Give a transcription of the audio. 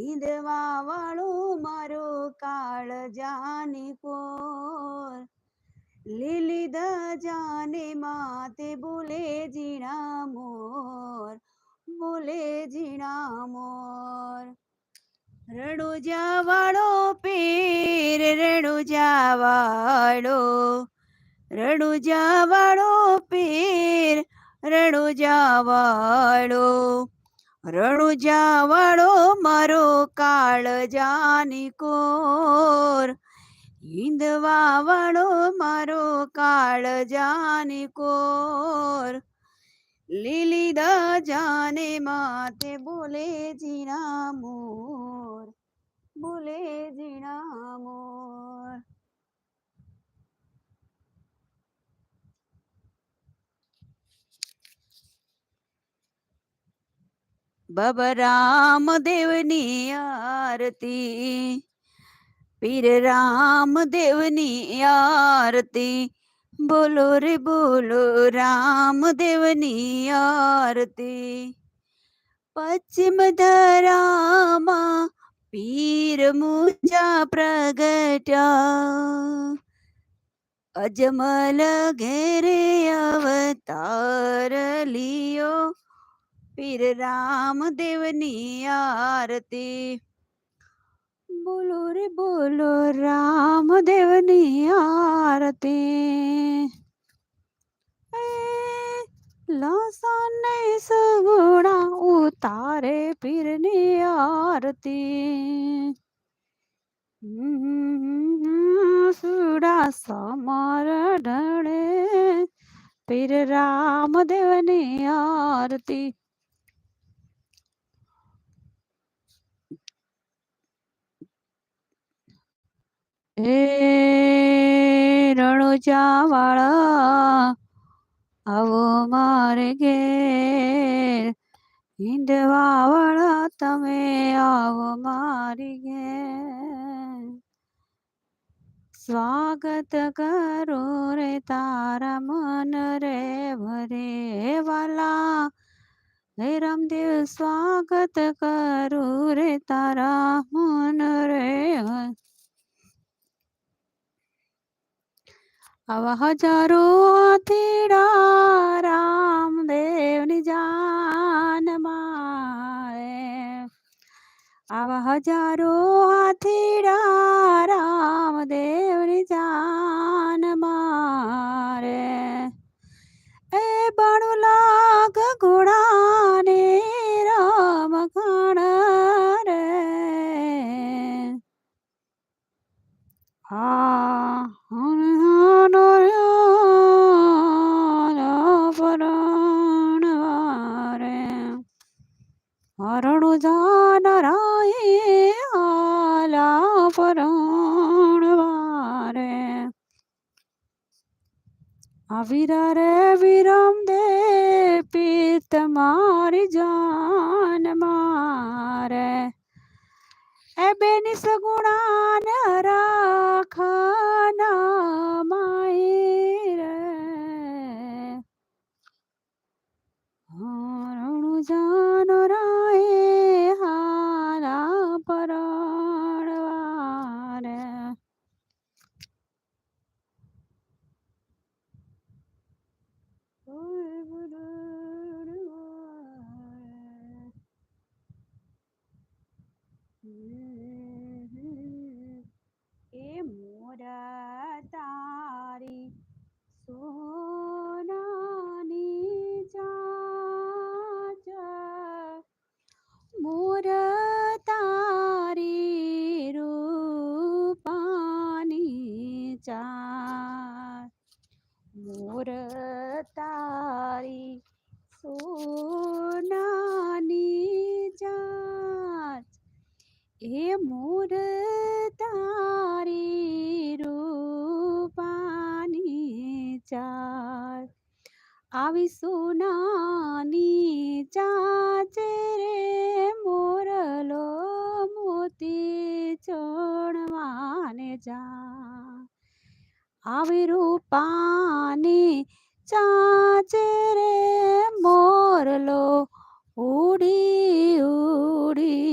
ઈંદવા વાળો મારો કાળજાની કોર, લીલી ધજાને માથે બોલે ઝીણા મોર, બોલે ઝીણા મોર. રણુજા વાળો પીર, રણુજા વાળો, રણુજા વાળો પીર, રણુજા વાળો, રણુજા વાળો મારો કાળજાની કોર, હિંદવા વાળો મારો કાળજાની કોર, લીલી ધજાને માથે બોલે ઝીણા મોર, બોલે ઝીણા મોર. બાબા રામદેવની આરતી, પીર રામદેવની આરતી, બોલો રે બોલો રામદેવની આરતી. પશ્ચિમ ધરામાં પીર મુજા પ્રગટ્યા, અજમલ ઘેરે અવતાર લિયો, પીર રામદેવની આરતી. બોલો રે બોલો રામદેવની આરતી. લસને સગુણા ઉતારે પીરની આરતી, સુડા સમર ઢળે પીર રામદેવની આરતી. એ રણુજા વાળા આવો મારે ઘેર, હિંદવા વાળા તમે આવો મારી ઘેર. સ્વાગત કરું રે તારા મન રે ભરે વાલા, હે રામદેવ સ્વાગત કરું રે તારા મન રે. આવા હજારો હાથીડા રામદેવની જાન મારે, આવા હજારો હાથીડા રામદેવની જાન મારે. એ બાણું લાગ ઘોડાને રામ ખાણ રે, રણુજા નરાય આલા પરણવારે. વીરા રે વિરમ દે પિત મારી જાન મારે, એ બેની સગુણાન રાખના માઈ રે. રણુજા નરાય હાલા પરણવારે. એ મોરા તારી સોનાની ચાચ, મોર તારી રૂપાની ચાચ, મોર તારી સોનાની ચાચ, એ મોર તારી રૂપાની ચાચ. આવી સોનાની ચાચ રે મોરલો મોતી ચણવાને જા, આવી રૂપાની ચાચ રે મોરલો ઉડી ઉડી